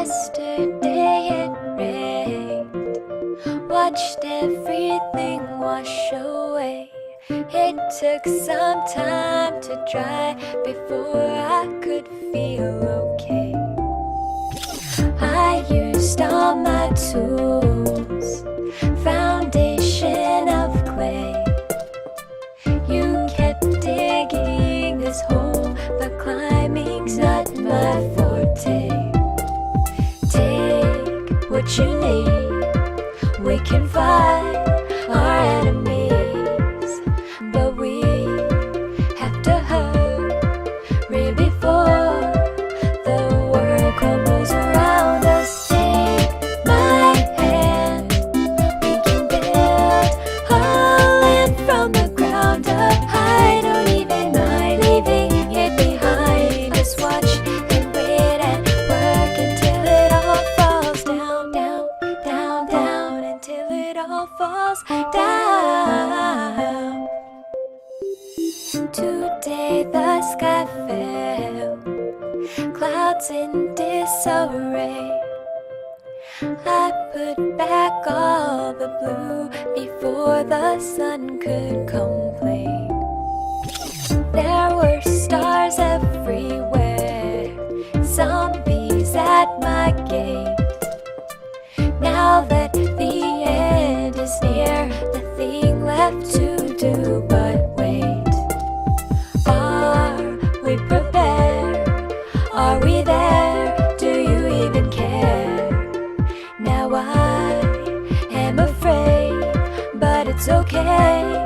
Yesterday it rained, watched everything wash away. It took some time to dry before I could feel okay. I used all my tools, foundation of clay. You kept digging this hole, but climbing's not my forte. Take what you need, we can fight our enemies, but we have to hurry before the world crumbles around us. Take my hand, we can build a land from the ground up. I don't even mind leaving it behind. Just watch and wait and work until it all falls down, down, down, down, until it all falls down. Today the sky fell, clouds in disarray. I put back all the blue before the sun could complain. There were stars everywhere, zombies at my gate. Now that the end is near, nothing left to do but wait. Are we prepared? Are we there? Do you even care? Now I am afraid, but it's okay.